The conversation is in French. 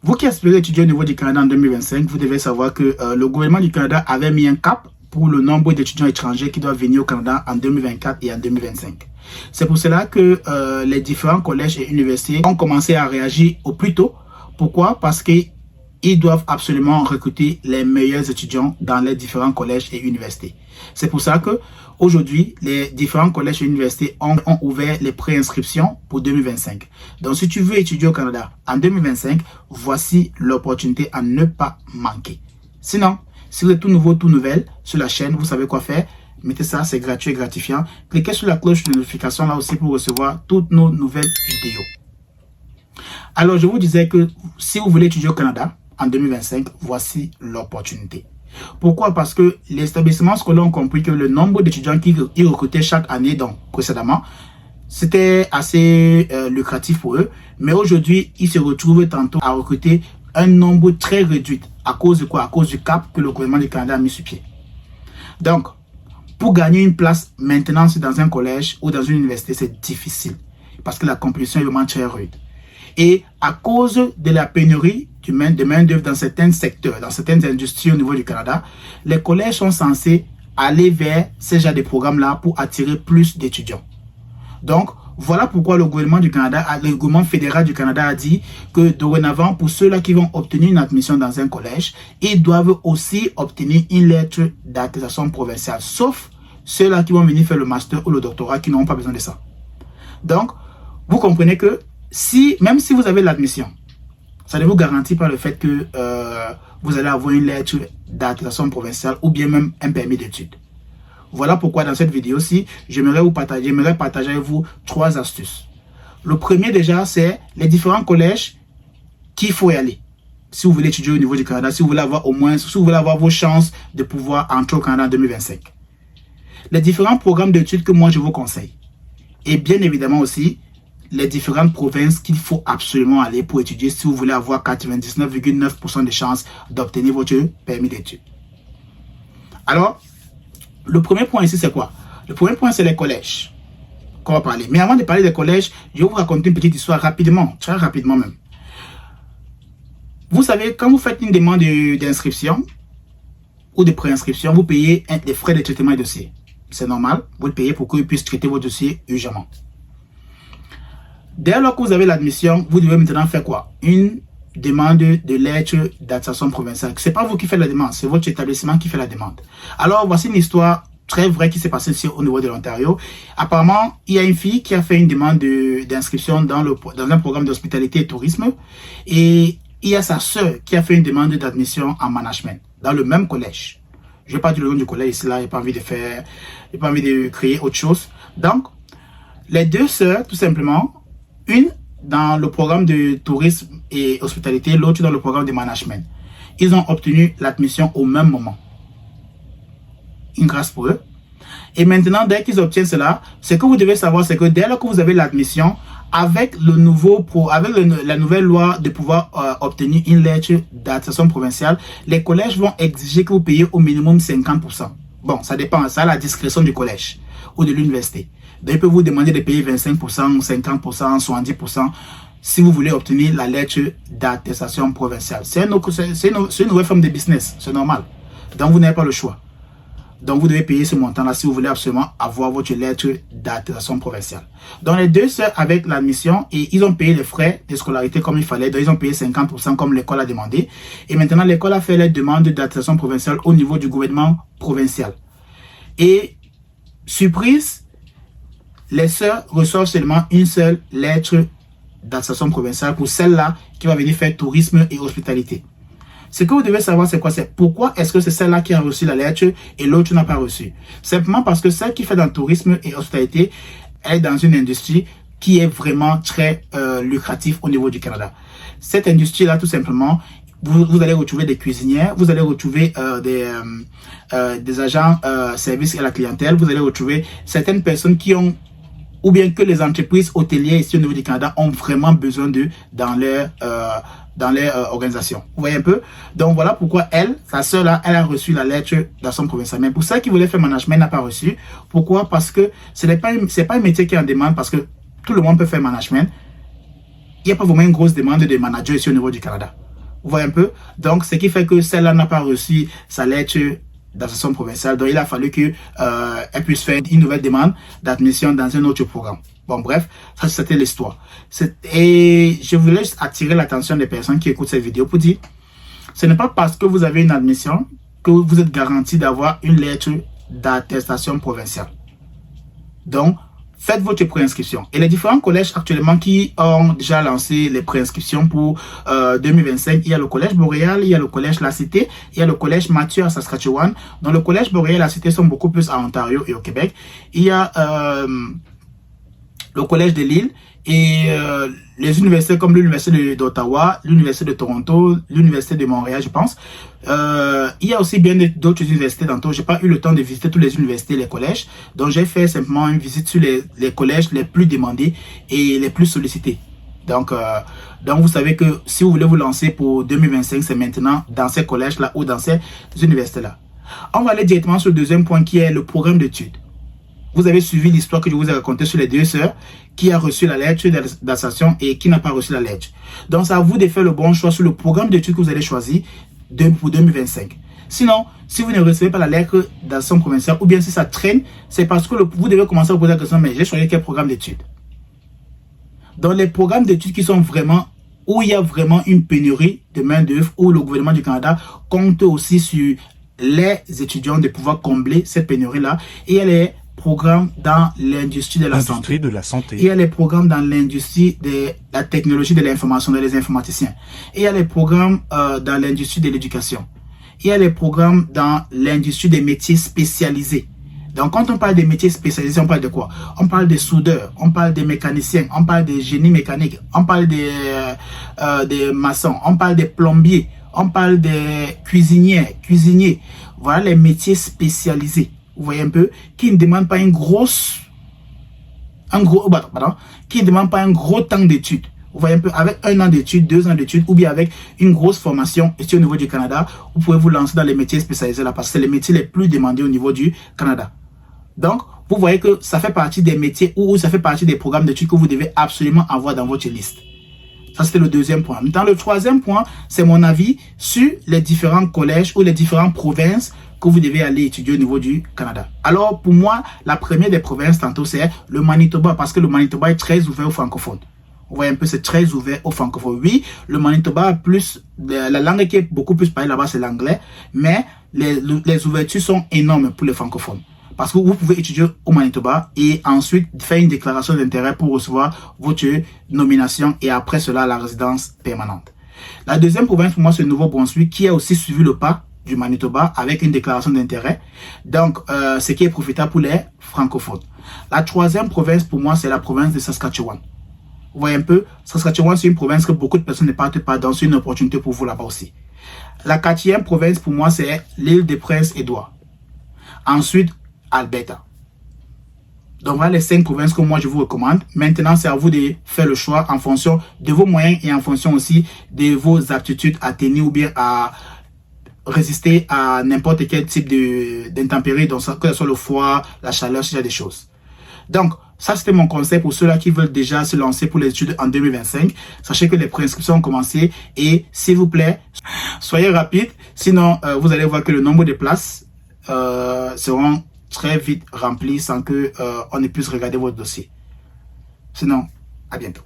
Vous qui aspirez étudier au niveau du Canada en 2025, vous devez savoir que le gouvernement du Canada avait mis un cap pour le nombre d'étudiants étrangers qui doivent venir au Canada en 2024 et en 2025. C'est pour cela que les différents collèges et universités ont commencé à réagir au plus tôt. Pourquoi? Parce qu'ils doivent absolument recruter les meilleurs étudiants dans les différents collèges et universités. C'est pour ça que aujourd'hui, les différents collèges et universités ont ouvert les préinscriptions pour 2025. Donc, si tu veux étudier au Canada en 2025, voici l'opportunité à ne pas manquer. Sinon, si vous êtes tout nouveau, tout nouvelle sur la chaîne, vous savez quoi faire. Mettez ça, c'est gratuit et gratifiant. Cliquez sur la cloche de notification là aussi pour recevoir toutes nos nouvelles vidéos. Alors, je vous disais que si vous voulez étudier au Canada en 2025, voici l'opportunité. Pourquoi? Parce que les établissements scolaires ont compris que le nombre d'étudiants qu'ils recrutaient chaque année, donc précédemment, c'était assez lucratif pour eux. Mais aujourd'hui, ils se retrouvent tantôt à recruter un nombre très réduit. À cause de quoi? À cause du cap que le gouvernement du Canada a mis sur pied. Donc, pour gagner une place maintenant dans un collège ou dans une université, c'est difficile. Parce que la compétition est vraiment très rude. Et à cause de la pénurie de main-d'œuvre dans certains secteurs, dans certaines industries au niveau du Canada, les collèges sont censés aller vers ces genres de programmes-là pour attirer plus d'étudiants. Donc, voilà pourquoi le gouvernement du Canada, le gouvernement fédéral du Canada a dit que dorénavant, pour ceux-là qui vont obtenir une admission dans un collège, ils doivent aussi obtenir une lettre d'attestation provinciale, sauf ceux-là qui vont venir faire le master ou le doctorat qui n'auront pas besoin de ça. Donc, vous comprenez que même si vous avez l'admission, ça ne vous garantit pas le fait que vous allez avoir une lettre d'attestation provinciale ou bien même un permis d'études. Voilà pourquoi dans cette vidéo-ci, j'aimerais partager avec vous 3 astuces. Le premier déjà, c'est les différents collèges qu'il faut y aller. Si vous voulez étudier au niveau du Canada, si vous voulez avoir vos chances de pouvoir entrer au Canada en 2025. Les différents programmes d'études que moi je vous conseille. Et bien évidemment aussi, les différentes provinces qu'il faut absolument aller pour étudier si vous voulez avoir 99,9% de chances d'obtenir votre permis d'études. Alors, le premier point ici, c'est quoi? Le premier point, c'est les collèges qu'on va parler. Mais avant de parler des collèges, je vais vous raconter une petite histoire rapidement, très rapidement même. Vous savez, quand vous faites une demande d'inscription ou de préinscription, vous payez des frais de traitement de dossier. C'est normal, vous le payez pour qu'ils puissent traiter votre dossier urgemment. Dès lors que vous avez l'admission, vous devez maintenant faire quoi? Une demande de lettre d'attestation provinciale. Ce n'est pas vous qui faites la demande, c'est votre établissement qui fait la demande. Alors, voici une histoire très vraie qui s'est passée ici au niveau de l'Ontario. Apparemment, il y a une fille qui a fait une demande d'inscription dans un programme d'hospitalité et tourisme. Et il y a sa sœur qui a fait une demande d'admission en management dans le même collège. Je ne vais pas dire le nom du collège ici, là, je n'ai pas envie de créer autre chose. Donc, les deux sœurs, tout simplement, une dans le programme de tourisme et hospitalité, l'autre dans le programme de management. Ils ont obtenu l'admission au même moment. Une grâce pour eux. Et maintenant, dès qu'ils obtiennent cela, ce que vous devez savoir, c'est que dès lors que vous avez l'admission, avec la nouvelle loi de pouvoir obtenir une lettre d'attestation provinciale, les collèges vont exiger que vous payiez au minimum 50%. Bon, ça dépend, ça à la discrétion du collège ou de l'université. Donc, ils peuvent vous demander de payer 25%, 50%, 70% si vous voulez obtenir la lettre d'attestation provinciale. C'est une nouvelle forme de business, c'est normal. Donc, vous n'avez pas le choix. Donc, vous devez payer ce montant-là si vous voulez absolument avoir votre lettre d'attestation provinciale. Donc, les deux sœurs avec l'admission, et ils ont payé les frais de scolarité comme il fallait. Donc, ils ont payé 50% comme l'école a demandé. Et maintenant, l'école a fait les demandes d'attestation provinciale au niveau du gouvernement provincial. Et, surprise, les sœurs reçoivent seulement une seule lettre d'attestation provinciale pour celle-là qui va venir faire tourisme et hospitalité. Ce que vous devez savoir, c'est quoi? C'est pourquoi est-ce que c'est celle-là qui a reçu la lettre et l'autre n'a pas reçu? Simplement parce que celle qui fait dans le tourisme et hospitalité est dans une industrie qui est vraiment très lucrative au niveau du Canada. Cette industrie-là, tout simplement, vous allez retrouver des cuisinières, vous allez retrouver des agents services à la clientèle, vous allez retrouver certaines personnes qui ont, ou bien que les entreprises hôtelières ici au niveau du Canada ont vraiment besoin d'eux dans leur organisation. Vous voyez un peu? Donc voilà pourquoi sa sœur là, elle a reçu la lettre dans son provincial. Mais pour celle qui voulait faire management, n'a pas reçu. Pourquoi? Parce que c'est pas un métier qui est en demande, parce que tout le monde peut faire management. Il n'y a pas vraiment une grosse demande de manager ici au niveau du Canada. Vous voyez un peu? Donc, ce qui fait que celle-là n'a pas reçu sa lettre d'association provinciale. Donc, il a fallu que elle puisse faire une nouvelle demande d'admission dans un autre programme. Bon, bref, ça, c'était l'histoire. Et je voulais juste attirer l'attention des personnes qui écoutent cette vidéo pour dire, ce n'est pas parce que vous avez une admission que vous êtes garanti d'avoir une lettre d'attestation provinciale. Donc, faites votre préinscription. Et les différents collèges actuellement qui ont déjà lancé les préinscriptions pour 2025, il y a le collège Boréal, il y a le collège La Cité, il y a le collège Mathieu à Saskatchewan. Dans le collège Boréal et La Cité sont beaucoup plus à Ontario et au Québec. Il y a le collège de Lille et les universités comme l'université d'Ottawa, l'université de Toronto, l'université de Montréal, je pense. Il y a aussi bien d'autres universités tantôt. J'ai pas eu le temps de visiter toutes les universités et les collèges. Donc, j'ai fait simplement une visite sur les collèges les plus demandés et les plus sollicités. Donc, vous savez que si vous voulez vous lancer pour 2025, c'est maintenant dans ces collèges-là ou dans ces universités-là. On va aller directement sur le deuxième point qui est le programme d'études. Vous avez suivi l'histoire que je vous ai racontée sur les deux sœurs qui a reçu la lettre d'association et qui n'a pas reçu la lettre. Donc, c'est à vous de faire le bon choix sur le programme d'études que vous allez choisir pour 2025. Sinon, si vous ne recevez pas la lettre d'association provinciale ou bien si ça traîne, c'est parce que vous devez commencer à vous poser la question, mais j'ai choisi quel programme d'études? Dans les programmes d'études qui sont vraiment, où il y a vraiment une pénurie de main-d'œuvre, où le gouvernement du Canada compte aussi sur les étudiants de pouvoir combler cette pénurie-là, et elle est programmes dans l'industrie de la santé. Il y a les programmes dans l'industrie de la technologie de l'information, des informaticiens. Il y a les programmes dans l'industrie de l'éducation. Il y a les programmes dans l'industrie des métiers spécialisés. Donc, quand on parle des métiers spécialisés, on parle de quoi? On parle des soudeurs, on parle des mécaniciens, on parle des génies mécaniques, on parle des maçons, on parle des plombiers, on parle des cuisiniers. Voilà les métiers spécialisés. Vous voyez un peu, qui ne demande pas qui ne demande pas un gros temps d'études. Vous voyez un peu, avec 1 an d'études, 2 ans d'études, ou bien avec une grosse formation ici au niveau du Canada, vous pouvez vous lancer dans les métiers spécialisés là, parce que c'est les métiers les plus demandés au niveau du Canada. Donc, vous voyez que ça fait partie des métiers ou ça fait partie des programmes d'études que vous devez absolument avoir dans votre liste. Ça, c'était le deuxième point. Dans le troisième point, c'est mon avis sur les différents collèges ou les différentes provinces que vous devez aller étudier au niveau du Canada. Alors, pour moi, la première des provinces, tantôt, c'est le Manitoba, parce que le Manitoba est très ouvert aux francophones. Vous voyez un peu, c'est très ouvert aux francophones. Oui, le Manitoba a plus, la langue qui est beaucoup plus parlée là-bas, c'est l'anglais, mais les ouvertures sont énormes pour les francophones. Parce que vous pouvez étudier au Manitoba et ensuite faire une déclaration d'intérêt pour recevoir votre nomination et après cela, la résidence permanente. La deuxième province, pour moi, c'est le Nouveau-Brunswick qui a aussi suivi le pas du Manitoba avec une déclaration d'intérêt. Donc, ce qui est profitable pour les francophones. La troisième province, pour moi, c'est la province de Saskatchewan. Vous voyez un peu, Saskatchewan, c'est une province que beaucoup de personnes ne partent pas dans, c'est une opportunité pour vous là-bas aussi. La quatrième province, pour moi, c'est l'île de Prince-Édouard. Ensuite, Alberta. Donc voilà les 5 provinces que moi je vous recommande. Maintenant, c'est à vous de faire le choix en fonction de vos moyens et en fonction aussi de vos aptitudes à tenir ou bien à résister à n'importe quel type d'intempéries, que ce soit le froid, la chaleur, ce genre de choses. Donc, ça c'était mon conseil pour ceux-là qui veulent déjà se lancer pour les études en 2025. Sachez que les préinscriptions ont commencé et s'il vous plaît, soyez rapide. Sinon, vous allez voir que le nombre de places seront très vite rempli sans que on ne puisse regarder votre dossier. Sinon, à bientôt.